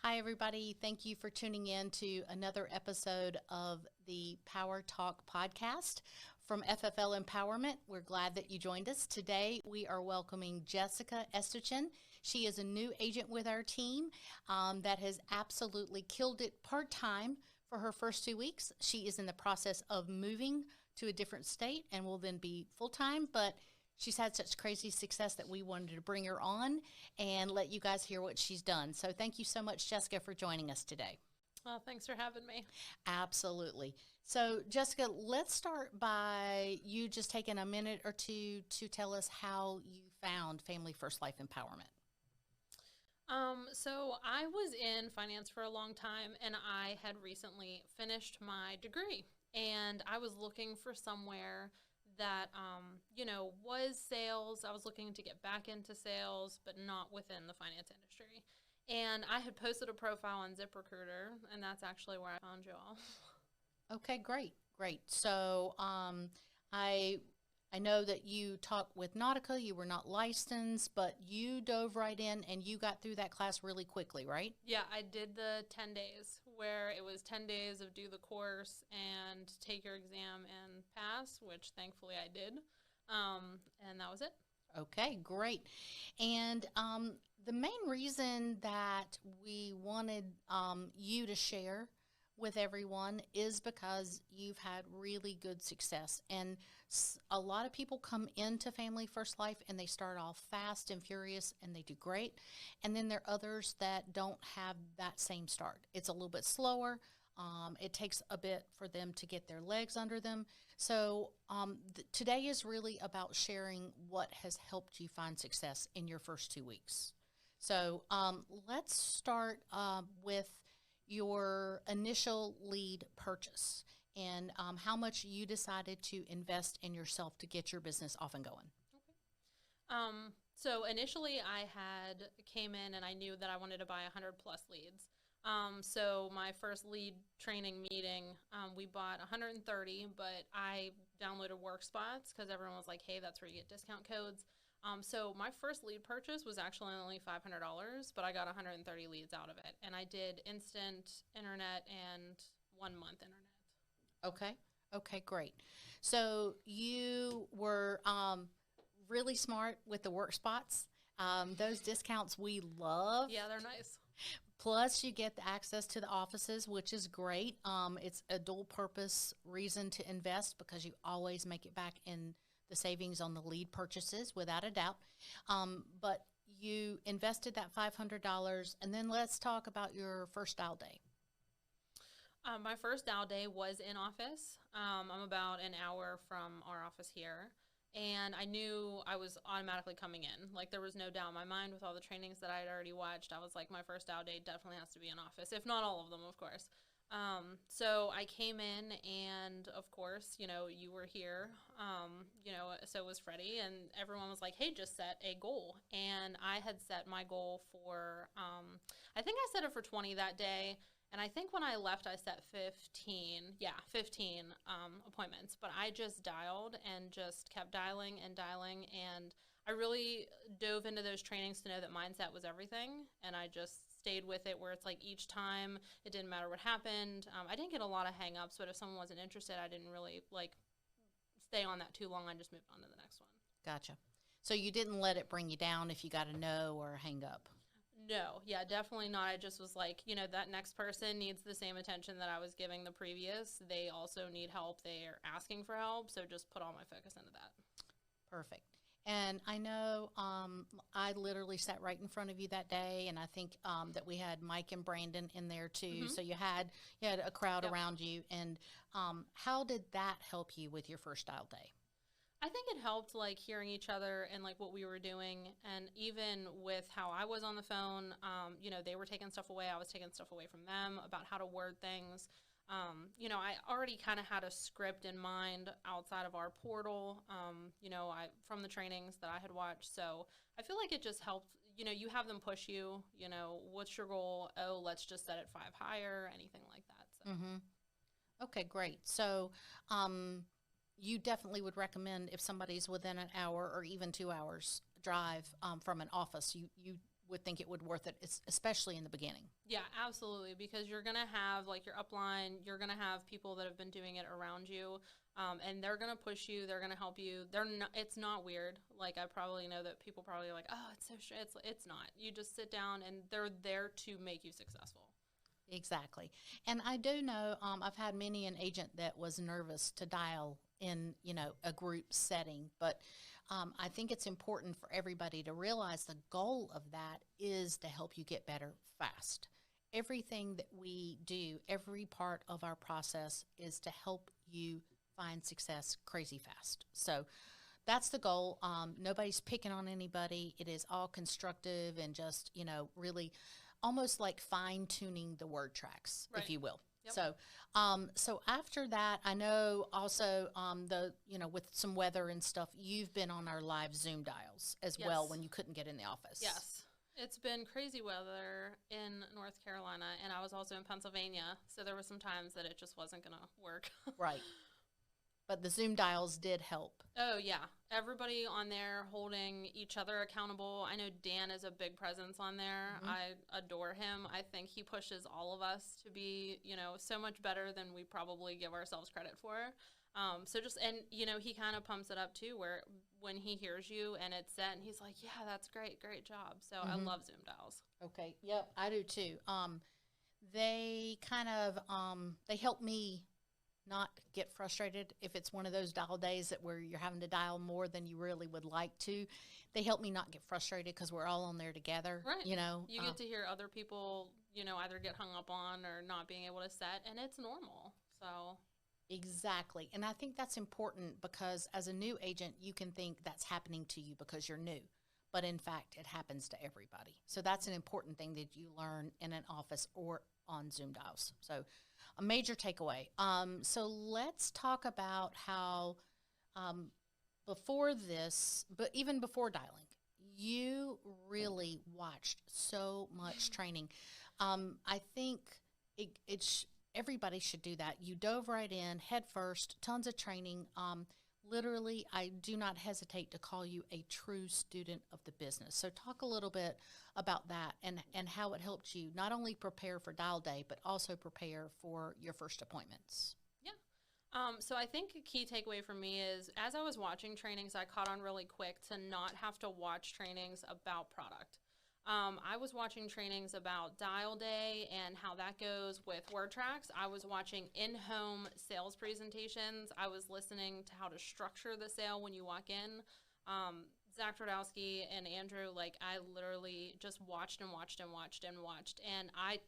Hi, everybody. Thank you for tuning in to another episode of the Power Talk podcast from FFL Empowerment. We're glad that you joined us. Today, we are welcoming Jessica Estochin. She is a new agent with our team that has absolutely killed it part-time for her first 2 weeks. She is in the process of moving to a different state and will then be full-time, but she's had such crazy success that we wanted to bring her on and let you guys hear what she's done. So thank you so much, Jessica, for joining us today. Well, thanks for having me. Absolutely. So, Jessica, let's start by you just taking a minute or two to tell us how you found Family First Life Empowerment. So I was in finance for a long time, and I had recently finished my degree, and I was looking for somewhere that, was sales. I was looking to get back into sales, but not within the finance industry. And I had posted a profile on ZipRecruiter, and that's actually where I found you all. Okay, great. So, I know that you talked with Nautica. You were not licensed, but you dove right in and you got through that class really quickly, right? Yeah, I did the 10 days where it was 10 days of do the course and take your exam and pass, which thankfully I did. And that was it. Okay, great. And the main reason that we wanted you to share with everyone is because you've had really good success. And a lot of people come into Family First Life and they start off fast and furious and they do great. And then there are others that don't have that same start. It's a little bit slower. It takes a bit for them to get their legs under them. So today is really about sharing what has helped you find success in your first 2 weeks. So let's start with your initial lead purchase and how much you decided to invest in yourself to get your business off and going. So initially I had came in and I knew that I wanted to buy 100 plus leads. So my first lead training meeting, we bought 130, but I downloaded work spots because everyone was like, hey, that's where you get discount codes. So my first lead purchase was actually only $500, but I got 130 leads out of it. And I did instant internet and 1 month internet. Okay, great. So you were really smart with the work spots. Those discounts we love. Yeah, they're nice. Plus, you get the access to the offices, which is great. It's a dual purpose reason to invest because you always make it back in the savings on the lead purchases, without a doubt. But you invested that $500, and then let's talk about your first dial day. My first dial day was in office. I'm about an hour from our office here. And I knew I was automatically coming in. Like, there was no doubt in my mind with all the trainings that I had already watched. I was like, my first dial day definitely has to be in office, if not all of them, of course. So I came in and, of course, you were here, so was Freddie, and everyone was like, hey, just set a goal. And I had set my goal for, I think I set it for 20 that day. And I think when I left, I set 15 appointments. But I just dialed and just kept dialing. And I really dove into those trainings to know that mindset was everything. And I just stayed with it where it's like each time it didn't matter what happened. I didn't get a lot of hang-ups, but if someone wasn't interested, I didn't really stay on that too long. I just moved on to the next one. Gotcha. So you didn't let it bring you down if you got a no or a hang-up? No, yeah, definitely not. I just was like, that next person needs the same attention that I was giving the previous. They also need help. They are asking for help. So just put all my focus into that. Perfect. And I know I literally sat right in front of you that day, and I think that we had Mike and Brandon in there too. Mm-hmm. So you had a crowd around you. And how did that help you with your first dial day? I think it helped, hearing each other and, what we were doing. And even with how I was on the phone, they were taking stuff away. I was taking stuff away from them about how to word things. I already kind of had a script in mind outside of our portal, from the trainings that I had watched. So I feel like it just helped, you have them push you, what's your goal? Oh, let's just set it 5 higher, anything like that. So. Mm-hmm. Okay, great. So, you definitely would recommend if somebody's within an hour or even 2 hours drive from an office, you would think it would worth it, especially in the beginning. Yeah, absolutely. Because you're going to have like your upline, you're going to have people that have been doing it around you, and they're going to push you. They're going to help you. They're not, it's not weird. Like, I probably know that people probably are like, oh, it's so it's not. You just sit down and they're there to make you successful. Exactly. And I do know, I've had many an agent that was nervous to dial in, a group setting, but I think it's important for everybody to realize the goal of that is to help you get better fast. Everything that we do, every part of our process is to help you find success crazy fast. So that's the goal. Nobody's picking on anybody. It is all constructive and just, really almost like fine tuning the word tracks, Right. if you will. Yep. So after that, I know also with some weather and stuff, you've been on our live Zoom dials as Yes. well when you couldn't get in the office. Yes. It's been crazy weather in North Carolina, and I was also in Pennsylvania, so there were some times that it just wasn't going to work. Right. But the Zoom dials did help. Oh, yeah. Everybody on there holding each other accountable. I know Dan is a big presence on there. Mhm. I adore him. I think he pushes all of us to be, so much better than we probably give ourselves credit for. He kind of pumps it up too, where when he hears you and it's set and he's like, yeah, that's great job. So I love Zoom dials. Okay. Yep, I do too. They kind of they help me not get frustrated if it's one of those dial days where you're having to dial more than you really would like to. They help me not get frustrated because we're all on there together. Right. You get to hear other people, either get hung up on or not being able to set, and it's normal. So exactly. And I think that's important because as a new agent, you can think that's happening to you because you're new. But in fact, it happens to everybody. So that's an important thing that you learn in an office or on Zoom dials. So a major takeaway. So let's talk about how before this, but even before dialing, you really watched so much training. I think everybody should do that. You dove right in, head first, tons of training. Literally, I do not hesitate to call you a true student of the business. So talk a little bit about that and how it helped you not only prepare for dial day, but also prepare for your first appointments. Yeah. So I think a key takeaway for me is as I was watching trainings, I caught on really quick to not have to watch trainings about product. I was watching trainings about dial day and how that goes with word tracks. I was watching in-home sales presentations. I was listening to how to structure the sale when you walk in. Zach Twardowski and Andrew, I literally just watched and watched and watched and watched. And I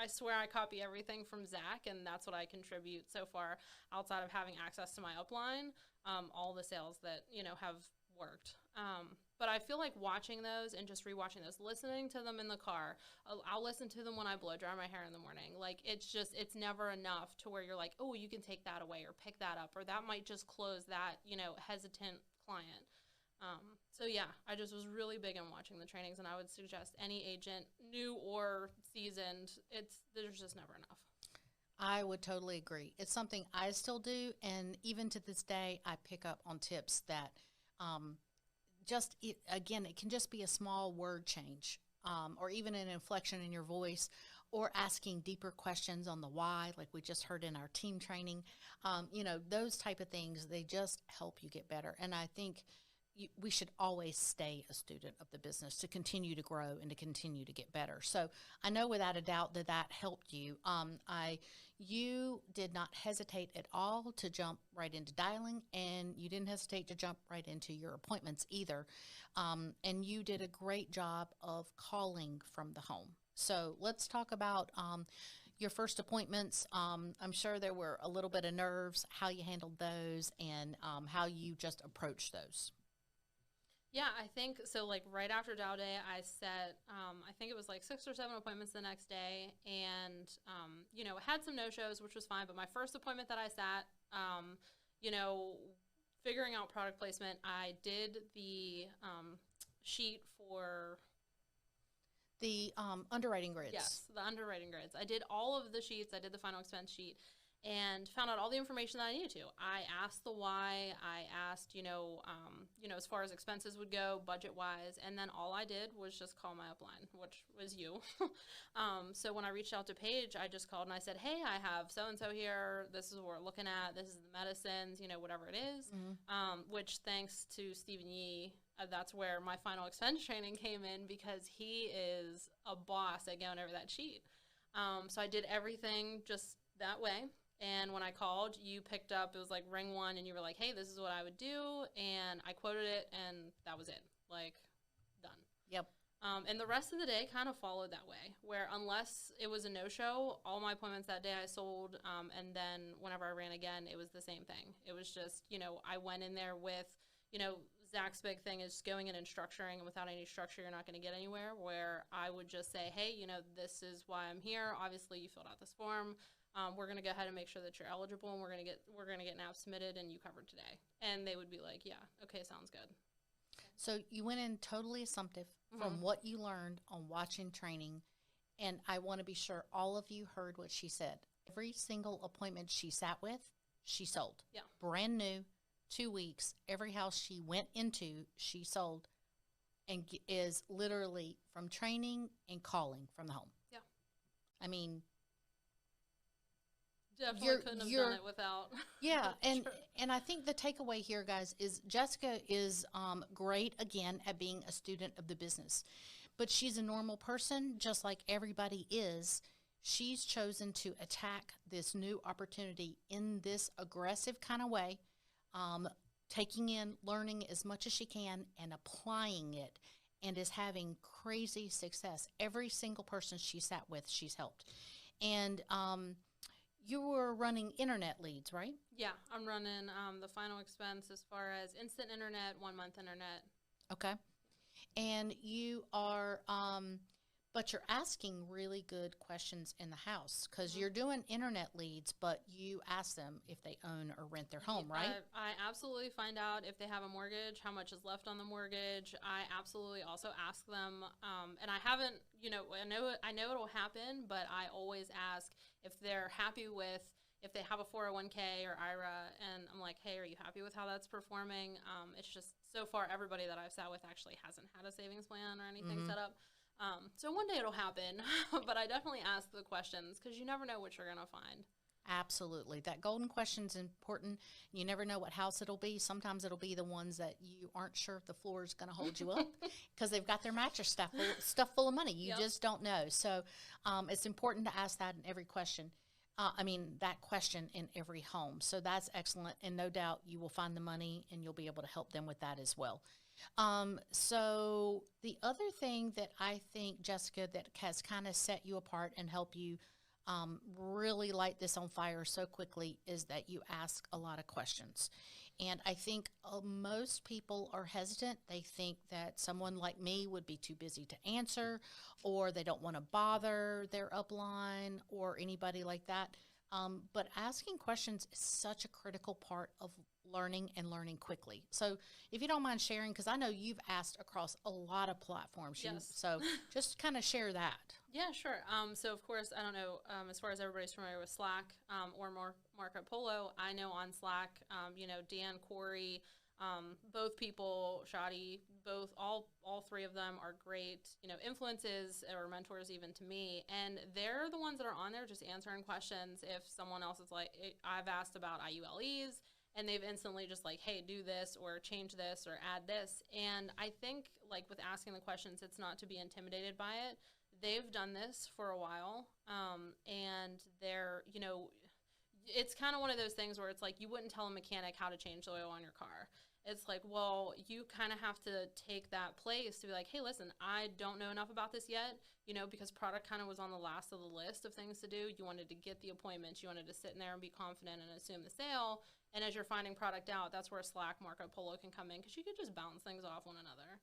swear I copy everything from Zach, and that's what I contribute so far outside of having access to my upline, all the sales that, have worked. But I feel like watching those and just rewatching those, listening to them in the car. I'll listen to them when I blow dry my hair in the morning. It's never enough to where you're like, oh, you can take that away or pick that up, or that might just close that, hesitant client. So yeah, I just was really big on watching the trainings, and I would suggest any agent, new or seasoned, there's just never enough. I would totally agree. It's something I still do, and even to this day, I pick up on tips that it can just be a small word change, or even an inflection in your voice, or asking deeper questions on the why, like we just heard in our team training. Those type of things, they just help you get better. And I think we should always stay a student of the business to continue to grow and to continue to get better. So I know without a doubt that helped you. You did not hesitate at all to jump right into dialing, and you didn't hesitate to jump right into your appointments either. And you did a great job of calling from the home. So let's talk about your first appointments. I'm sure there were a little bit of nerves, how you handled those, and how you just approached those. Yeah, I think so. Right after dial day, I set, I think it was 6 or 7 appointments the next day, and had some no-shows, which was fine. But my first appointment that I sat, figuring out product placement, I did the sheet for the underwriting grids. Yes, the underwriting grids. I did all of the sheets. I did the final expense sheet. and found out all the information that I needed to. I asked the why. I asked, as far as expenses would go, budget-wise, and then all I did was just call my upline, which was you. So when I reached out to Paige, I just called and I said, hey, I have so-and-so here. This is what we're looking at. This is the medicines, whatever it is, which thanks to Stephen Yee, that's where my final expense training came in, because he is a boss at going over that sheet. So I did everything just that way. And when I called, you picked up, it was like ring one, and you were like, hey, this is what I would do. And I quoted it, and that was it. Like, done. Yep. And the rest of the day kind of followed that way, where unless it was a no-show, all my appointments that day I sold. And then whenever I ran again, it was the same thing. It was just, I went in there with, Zach's big thing is going in and structuring, and without any structure, you're not going to get anywhere, where I would just say, hey, this is why I'm here. Obviously, you filled out this form. We're going to go ahead and make sure that you're eligible, and we're going to get an app submitted and you covered today. And they would be like, yeah, okay, sounds good. So you went in totally assumptive from what you learned on watching training. And I want to be sure all of you heard what she said. Every single appointment she sat with, she sold. Yeah. Brand new, 2 weeks. Every house she went into, she sold, and is literally from training and calling from the home. Yeah. I mean, definitely couldn't have done it without. Yeah, and I think the takeaway here, guys, is Jessica is great, again, at being a student of the business. But she's a normal person, just like everybody is. She's chosen to attack this new opportunity in this aggressive kind of way, taking in, learning as much as she can, and applying it, and is having crazy success. Every single person she sat with, she's helped. And you were running internet leads, right? Yeah, I'm running the final expense as far as instant internet, 1 month internet. Okay. And you are, but you're asking really good questions in the house, because you're doing internet leads, but you ask them if they own or rent their home, right? I absolutely find out if they have a mortgage, how much is left on the mortgage. I absolutely also ask them, and I haven't, I know it'll happen, but I always ask if they're happy with, if they have a 401k or IRA, and I'm like, hey, are you happy with how that's performing? It's just, so far, everybody that I've sat with actually hasn't had a savings plan or anything set up. So one day it'll happen, but I definitely ask the questions, because you never know what you're going to find. Absolutely. That golden question is important. You never know what house it'll be. Sometimes it'll be the ones that you aren't sure if the floor is going to hold you up, because they've got their mattress stuff full of money. You just don't know. So it's important to ask that in every question. That question in every home. So that's excellent. And no doubt you will find the money, and you'll be able to help them with that as well. So the other thing that I think, Jessica, that has kind of set you apart and help you really light this on fire so quickly is that you ask a lot of questions. And I think most people are hesitant. They think that someone like me would be too busy to answer, or they don't want to bother their upline or anybody like that. But asking questions is such a critical part of learning, and learning quickly. So if you don't mind sharing, because I know you've asked across a lot of platforms. Yes. So just kind of share that. Yeah, sure. So of course, I don't know, as far as everybody's familiar with Slack or Marco Polo, I know on Slack, Dan, Corey, both people, Shadi, all three of them are great, influences or mentors even to me. And they're the ones that are on there just answering questions. If someone else is like, I've asked about IULEs, and they've instantly just like, hey, do this or change this or add this. And I think, like, with asking the questions, it's not to be intimidated by it. They've done this for a while, and they're, it's kind of one of those things where it's like you wouldn't tell a mechanic how to change the oil on your car. It's like, well, you kind of have to take that place to be like, hey, listen, I don't know enough about this yet, because product kind of was on the last of the list of things to do. You wanted to get the appointments. You wanted to sit in there and be confident and assume the sale. And as you're finding product out, that's where Slack, Marco Polo can come in, because you could just bounce things off one another.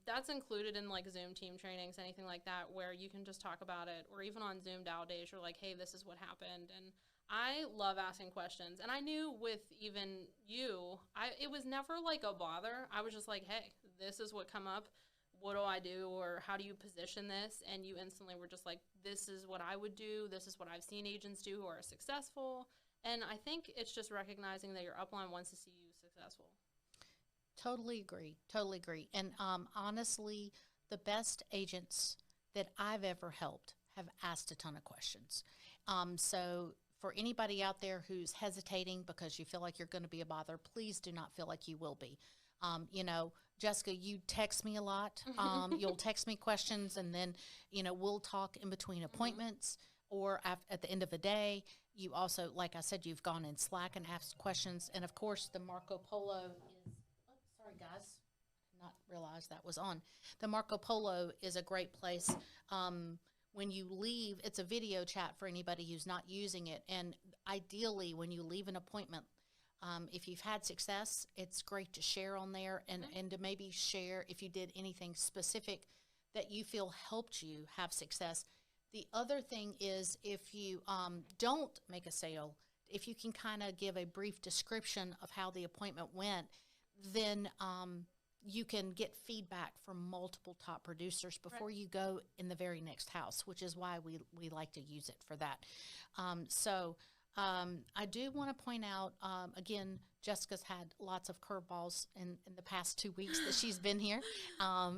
That's included in like Zoom team trainings, anything like that, where you can just talk about it. Or even on Zoom nowadays, you're like, hey, this is what happened. And I love asking questions. And I knew with even you, it was never like a bother. I was just like, hey, this is what come up. what do I do, or how do you position this? And you instantly were just like, this is what I would do. This is what I've seen agents do who are successful. And I think it's just recognizing that your upline wants to see you successful. Totally agree. Totally agree. And honestly, the best agents that I've ever helped have asked a ton of questions. So for anybody out there who's hesitating because you feel like you're going to be a bother, please do not feel like you will be. You know, Jessica, you text me a lot. You'll text me questions, and then, you know, we'll talk in between appointments or at the end of the day. You also, like I said, you've gone in Slack and asked questions. And, of course, the Marco Polo is – sorry, guys. I did not realize that was on. The Marco Polo is a great place. When you leave, it's a video chat for anybody who's not using it. And ideally, when you leave an appointment, if you've had success, it's great to share on there and to maybe share if you did anything specific that you feel helped you have success. The other thing is if you don't make a sale, if you can kind of give a brief description of how the appointment went, then you can get feedback from multiple top producers before you go in the very next house, which is why we like to use it for that. I do want to point out, again, Jessica's had lots of curveballs in the past 2 weeks that she's been here,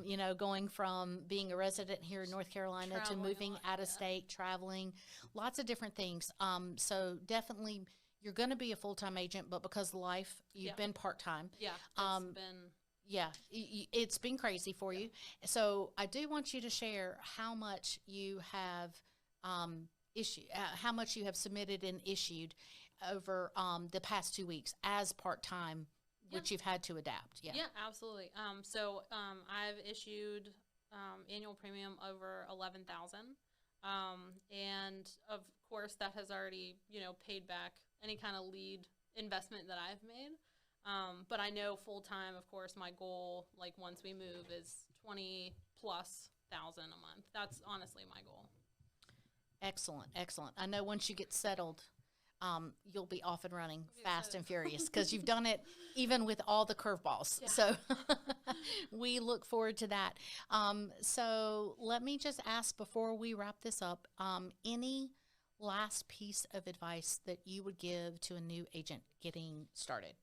you know, going from being a resident here in North Carolina to moving out of state, traveling, lots of different things. So definitely you're going to be a full-time agent, but because of life, you've been part-time. Yeah, it's been... Yeah, it's been crazy for you. So I do want you to share how much you have how much you have submitted and issued over the past 2 weeks as part-time, which you've had to adapt. Yeah, absolutely. So I've issued annual premium over $11,000, and of course that has already, you know, paid back any kind of lead investment that I've made. But I know full-time, of course, my goal, like once we move, is 20 plus thousand a month. That's honestly my goal. Excellent, excellent. I know once you get settled, you'll be off and running fast and furious because you've done it even with all the curveballs. Yeah. So we look forward to that. So let me just ask before we wrap this up, any last piece of advice that you would give to a new agent getting started?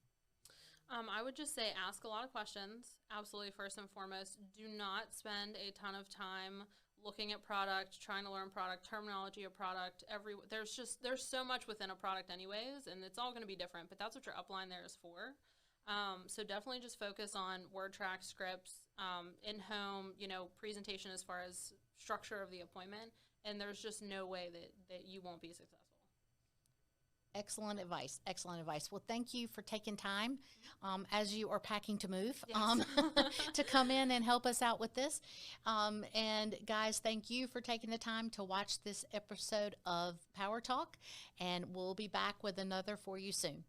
I would just say ask a lot of questions. Absolutely, first and foremost, do not spend a ton of time looking at product, trying to learn product, terminology of product. There's so much within a product anyways, and it's all going to be different, but that's what your upline there is for. So definitely just focus on word track, scripts, in-home, you know, presentation as far as structure of the appointment, and there's just no way that you won't be successful. Excellent advice. Excellent advice. Well, thank you for taking time as you are packing to move to come in and help us out with this. And guys, thank you for taking the time to watch this episode of Power Talk, and we'll be back with another for you soon.